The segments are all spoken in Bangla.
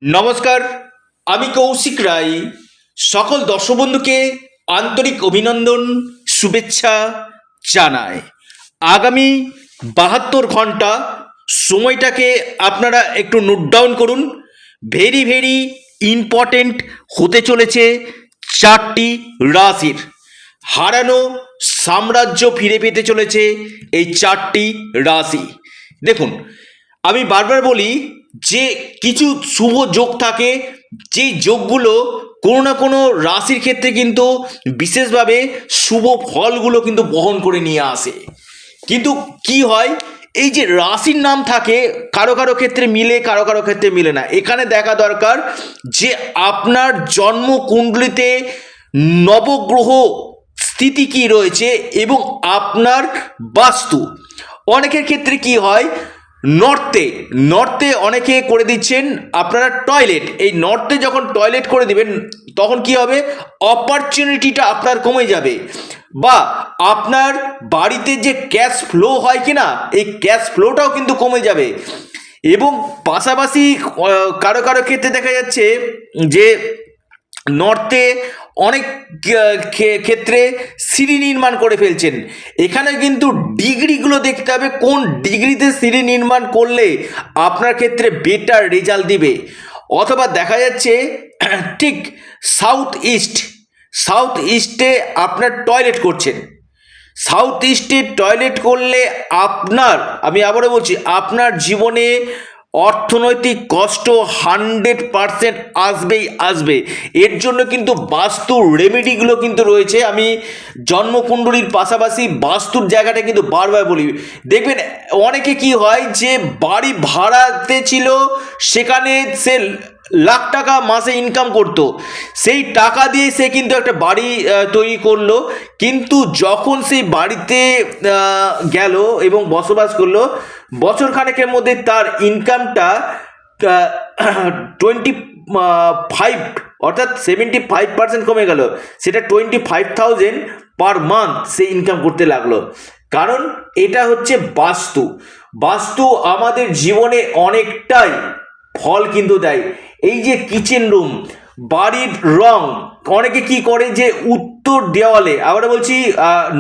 নমস্কার, আমি কৌশিক রায়। সকল দর্শক বন্ধুকে আন্তরিক অভিনন্দন, শুভেচ্ছা জানাই। আগামী 72 ঘন্টা সময়টাকে আপনারা একটু নোট ডাউন করুন। ভেরি ভেরি ইম্পর্টেন্ট হতে চলেছে চারটি রাশির। হারানো সাম্রাজ্য ফিরে পেতে চলেছে এই চারটি রাশি। দেখুন, আমি বারবার বলি যে কিছু শুভ যোগ থাকে, যেই যোগগুলো কোনো না কোনো রাশির ক্ষেত্রে কিন্তু বিশেষভাবে শুভ ফলগুলো কিন্তু বহন করে নিয়ে আসে। কিন্তু কি হয়, এই যে রাশির নাম থাকে, কারো কারো ক্ষেত্রে মিলে, কারো কারো ক্ষেত্রে মিলে না। এখানে দেখা দরকার যে আপনার জন্মকুণ্ডলিতে নবগ্রহ স্থিতি কি রয়েছে এবং আপনার বাস্তু। অনেকের ক্ষেত্রে কি হয়, নর্থে নর্থে অনেকে করে দিচ্ছেন আপনারা টয়লেট। এই নর্থে যখন টয়লেট করে দিবেন তখন কি হবে, অপরচুনিটিটা আপনার কমে যাবে, বা আপনার বাড়িতে যে ক্যাশ ফ্লো হয় কিনা, এই ক্যাশ ফ্লোটাও কিন্তু কমে যাবে। এবং পাশাপাশি কারো কারো ক্ষেত্রে দেখা যাচ্ছে যে নর্থে অনেক ক্ষেত্রে সিঁড়ি নির্মাণ করে ফেলছেন। এখানে কিন্তু ডিগ্রিগুলো দেখতে হবে, কোন ডিগ্রিতে সিঁড়ি নির্মাণ করলে আপনার ক্ষেত্রে বেটার রেজাল্ট দিবে। অথবা দেখা যাচ্ছে ঠিক সাউথ ইস্টে আপনার টয়লেট করছেন। সাউথ ইস্টে টয়লেট করলে আপনার, আমি আবারও বলছি, আপনার জীবনে অর্থনৈতিক কষ্ট 100% আসবেই আসবে। এর জন্য কিন্তু বাস্তুর রেমেডিগুলো কিন্তু রয়েছে। আমি জন্মকুণ্ডলীর পাশাপাশি বাস্তুর জায়গাটা কিন্তু বারবার বলি। দেখবেন অনেকে কি হয় যে বাড়ি ভাড়াতে ছিল, সেখানে সে লাখ টাকা মাসে ইনকাম করতো, সেই টাকা দিয়ে সে কিন্তু একটা বাড়ি তৈরি করলো। কিন্তু যখন সেই বাড়িতে গেল এবং বসবাস করলো, বছর খানেকের মধ্যে তার ইনকামটা 25, অর্থাৎ 75% কমে গেল। সেটা 25,000 পার মান্থ সে ইনকাম করতে লাগলো। কারণ এটা হচ্ছে বাস্তু। বাস্তু আমাদের জীবনে অনেকটাই ফল কিন্তু দেয়। এই যে কিচেন রুম, বাড়ির রং, অনেকে কি করে যে উত্তর দেওয়ালে, আবার বলছি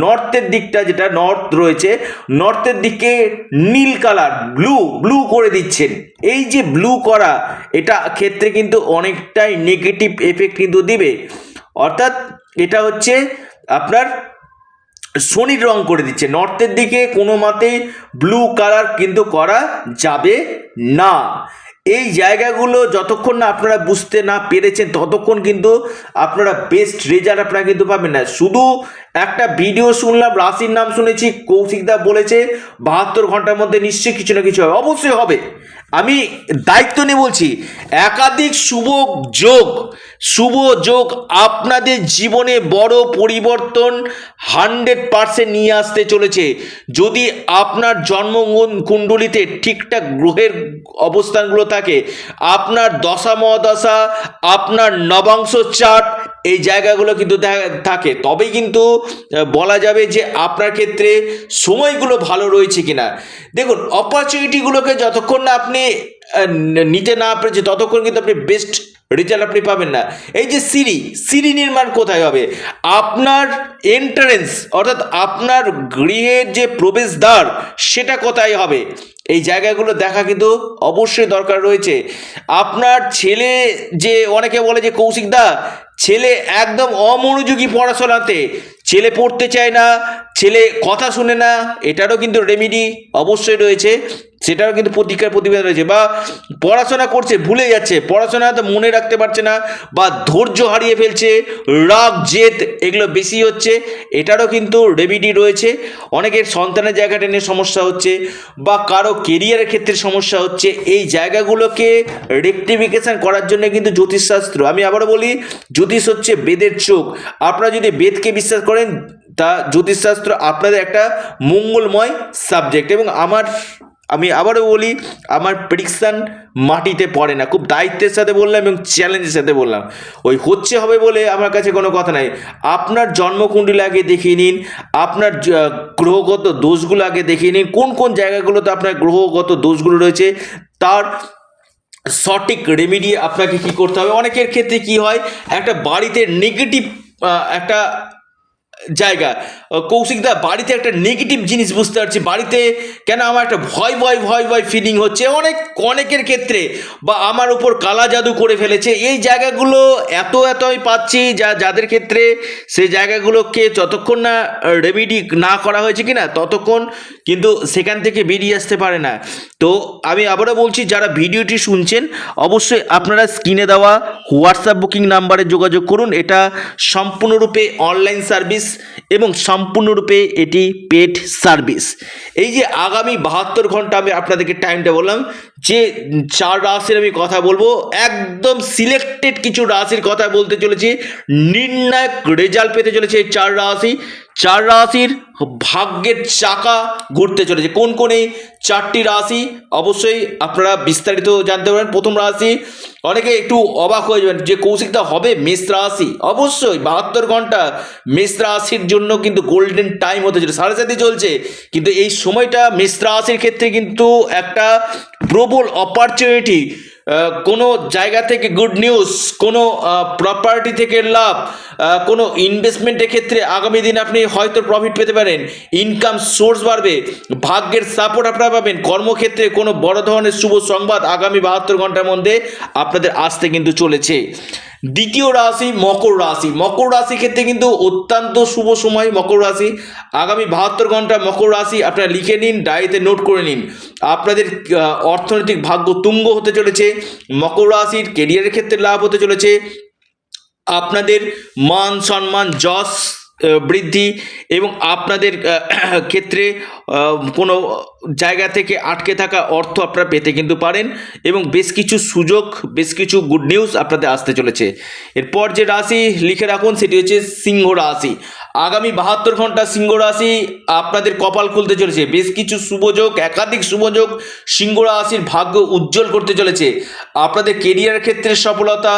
নর্থের দিকটা, যেটা নর্থ রয়েছে, নর্থের দিকে নীল কালার, ব্লু করে দিচ্ছেন। এই যে ব্লু করা, এটা ক্ষেত্রে কিন্তু অনেকটাই নেগেটিভ এফেক্ট কিন্তু দিবে। অর্থাৎ এটা হচ্ছে আপনার শনির রং করে দিচ্ছে। নর্থের দিকে কোনো মতেই ব্লু কালার কিন্তু করা যাবে না। এই জায়গাগুলো যতক্ষণ না আপনারা বুঝতে না পেরেছেন, ততক্ষণ কিন্তু আপনারা বেস্ট রেজাল্ট আপনারা কিন্তু পাবেন না। শুধু একটা ভিডিও শুনলাম, রাশির নাম শুনেছি, কৌশিকদা বলেছে 72 ঘন্টার মধ্যে নিশ্চয়ই কিছু না কিছু হবে, অবশ্যই হবে। আমি দায়িত্ব নিয়ে বলছি, একাধিক শুভ যোগ আপনাদের জীবনে বড় পরিবর্তন 100% নিয়ে আসতে চলেছে। যদি আপনার জন্ম কুণ্ডলিতে ঠিকঠাক গ্রহের অবস্থানগুলো থাকে, আপনার দশা মহাদশা, আপনার নবাংশ চার্ট, এই জায়গাগুলো কিন্তু থাকে, তবেই কিন্তু বলা যাবে যে আপনার ক্ষেত্রে সময়গুলো ভালো রয়েছে কিনা। দেখুন, অপরচুনিটিগুলোকে যতক্ষণ না আপনি নিতে না পেরেছে, ততক্ষণ কিন্তু আপনি বেস্ট রেজাল্ট আপনি পাবেন না। এই যে সিঁড়ি নির্মাণ কোথায় হবে, আপনার এন্ট্রান্স, অর্থাৎ আপনার গৃহের যে প্রবেশদ্বার, সেটা কোথায় হবে, এই জায়গাগুলো দেখা কিন্তু অবশ্যই দরকার রয়েছে। আপনার ছেলে, যে অনেকে বলে যে কৌশিকদা ছেলে একদম অমনোযোগী পড়াশোনাতে, ছেলে পড়তে চায় না, ছেলে কথা শুনে না, এটারও কিন্তু রেমেডি অবশ্যই রয়েছে, সেটাও কিন্তু প্রতিকার রয়েছে। বা পড়াশোনা করছে ভুলে যাচ্ছে, পড়াশোনা তো মনে রাখতে পারছে না, বা ধৈর্য হারিয়ে ফেলছে, রাগ জেদ এগুলো বেশি হচ্ছে, এটারও কিন্তু রেমেডি রয়েছে। অনেকের সন্তানের জায়গাটা নিয়ে সমস্যা হচ্ছে, বা কারো কেরিয়ারের ক্ষেত্রে সমস্যা হচ্ছে, এই জায়গাগুলোকে রেকটিফিকেশন করার জন্য কিন্তু জ্যোতিষশাস্ত্র, আমি আবারও বলি, জ্যোতিষ হচ্ছে বেদের চোখ। আপনারা যদি বেদকে বিশ্বাস করেন, তা জ্যোতিষশাস্ত্র আপনাদের একটা মঙ্গলময় সাবজেক্ট। এবং আমি আবারও বলি, আমার প্রেডিকশান মাটিতে পড়ে না। খুব দায়িত্বের সাথে বললাম এবং চ্যালেঞ্জের সাথে বললাম। ওই হচ্ছে হবে বলে আমার কাছে কোনো কথা নাই। আপনার জন্মকুণ্ডলী আগে দেখিয়ে নিন, আপনার গ্রহগত দোষগুলো আগে দেখিয়ে নিন, কোন কোন জায়গাগুলোতে আপনার গ্রহগত দোষগুলো রয়েছে, তার সঠিক রেমেডি আপনাকে কি করতে হবে। অনেকের ক্ষেত্রে কি হয়, একটা বাড়িতে নেগেটিভ একটা জায়গা, কৌশিকদা বাড়িতে একটা নেগেটিভ জিনিস বুঝতে পারছি, বাড়িতে কেন আমার একটা ভয় ভয় ভয় ভয় ফিলিং হচ্ছে অনেকের ক্ষেত্রে, বা আমার উপর কালা জাদু করে ফেলেছে, এই জায়গাগুলো এত আমি পাচ্ছি যাদের ক্ষেত্রে সেই জায়গাগুলোকে যতক্ষণ না রেমেডি না করা হয়েছে কিনা ততক্ষণ কিন্তু সেখান থেকে বেরিয়ে আসতে পারে না। তো আমি আবারও বলছি, যারা ভিডিওটি শুনছেন অবশ্যই আপনারা স্ক্রিনে দেওয়া হোয়াটসঅ্যাপ বুকিং নাম্বারে যোগাযোগ করুন। এটা সম্পূর্ণরূপে অনলাইন সার্ভিস এবং সম্পূর্ণরূপে এটি পেড সার্ভিস। এই যে আগামী 72 ঘন্টা আমি আপনাদেরকে টাইমটা বললাম, যে 4 রাশির আমি কথা বলবো, একদম সিলেক্টেড কিছু রাশির কথা বলতে চলেছি, নির্ণায়ক রেজাল্ট পেতে চলেছে এই 4 রাশির ভাগ্যের চাকা ঘুরতে চলেছে। কোন এই 4টি রাশি অবশ্যই আপনারা বিস্তারিত জানতে পারবেন। প্রথম রাশি, অনেকে একটু অবাক হয়ে যাবেন যে কৌশিকটা হবে মেষ রাশি। অবশ্যই 72 ঘন্টা মেষ রাশির জন্য কিন্তু গোল্ডেন টাইম হতে চলেছে, 7:30 চলছে, কিন্তু এই সময়টা মেষ রাশির ক্ষেত্রে কিন্তু একটা প্রবল অপরচুনিটি, কোনো জায়গা থেকে গুড নিউজ, কোনো প্রপার্টি থেকে লাভ, কোনো ইনভেস্টমেন্টের ক্ষেত্রে আগামী দিন আপনি হয়তো প্রফিট পেতে পারেন, ইনকাম সোর্স বাড়বে, ভাগ্যের সাপোর্ট আপনারা পাবেন, কর্মক্ষেত্রে কোনো বড় ধরনের শুভ সংবাদ আগামী 72 ঘন্টার মধ্যে আপনাদের আসতে কিন্তু চলেছে। দ্বিতীয় রাশি মকর রাশি ক্ষেত্রে কিন্তু অত্যন্ত শুভ সময়। মকর রাশি আগামী 72 ঘন্টা, মকর রাশি আপনারা লিখে নিন, ডায়েরিতে নোট করে নিন। আপনাদের অর্থনৈতিক ভাগ্য তুঙ্গ হতে চলেছে। মকর রাশির কেরিয়ারের ক্ষেত্রে লাভ হতে চলেছে। আপনাদের মান সম্মান যশ বৃদ্ধি, এবং আপনাদের ক্ষেত্রে কোনো জায়গা থেকে আটকে থাকা অর্থ আপনারা পেতে কিন্তু পারেন, এবং বেশ কিছু সুযোগ, বেশ কিছু গুড নিউজ আপনাদের আসতে চলেছে। এরপর যে রাশি লিখে রাখুন সেটি হচ্ছে সিংহ রাশি। আগামী 72 ঘন্টা সিংহ রাশি আপনাদের কপাল খুলতে চলেছে। বেশ কিছু শুভযোগ, একাধিক শুভযোগ সিংহ রাশির ভাগ্য উজ্জ্বল করতে চলেছে। আপনাদের কেরিয়ার ক্ষেত্রে সফলতা,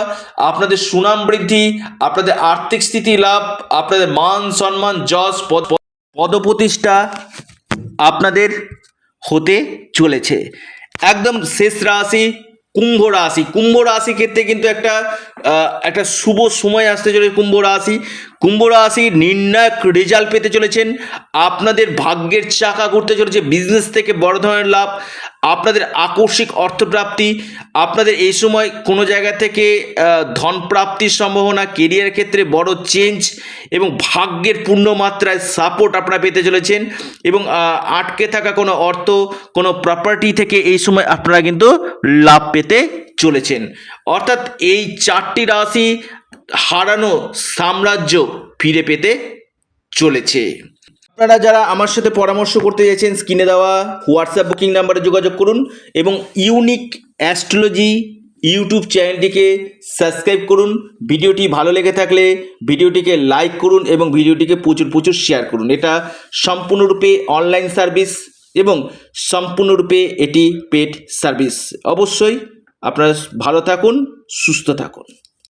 আপনাদের সুনাম বৃদ্ধি, আপনাদের আর্থিক স্থিতি লাভ, আপনাদের মান সম্মান যশ পদপ্রতিষ্ঠা আপনাদের হতে চলেছে। একদম শেষ রাশি কুম্ভ রাশি ক্ষেত্রে কিন্তু একটা শুভ সময় আসতে চলেছে। কুম্ভ রাশি নির্ণায়ক রেজাল্ট পেতে চলেছেন। আপনাদের ভাগ্যের চাকা ঘুরতে চলেছে। বিজনেস থেকে বড় ধরনের লাভ, আপনাদের আকস্মিক অর্থপ্রাপ্তি, আপনাদের এই সময় কোনো জায়গা থেকে ধন প্রাপ্তির সম্ভাবনা, কেরিয়ার ক্ষেত্রে বড় চেঞ্জ এবং ভাগ্যের পূর্ণ মাত্রায় সাপোর্ট আপনারা পেতে চলেছেন, এবং আটকে থাকা কোনো অর্থ, কোনো প্রপার্টি থেকে এই সময় আপনারা কিন্তু লাভ পেতে চলেছেন। অর্থাৎ এই 4টি রাশি হারানো সাম্রাজ্য ফিরে পেতে চলেছে। আপনারা যারা আমার সাথে পরামর্শ করতে চাইছেন স্ক্রিনে দেওয়া হোয়াটসঅ্যাপ বুকিং নাম্বারে যোগাযোগ করুন, এবং ইউনিক অ্যাস্ট্রোলজি ইউটিউব চ্যানেলটিকে সাবস্ক্রাইব করুন। ভিডিওটি ভালো লেগে থাকলে ভিডিওটিকে লাইক করুন এবং ভিডিওটিকে প্রচুর শেয়ার করুন। এটা সম্পূর্ণরূপে অনলাইন সার্ভিস এবং সম্পূর্ণরূপে এটি পেড সার্ভিস। অবশ্যই আপনারা ভালো থাকুন, সুস্থ থাকুন।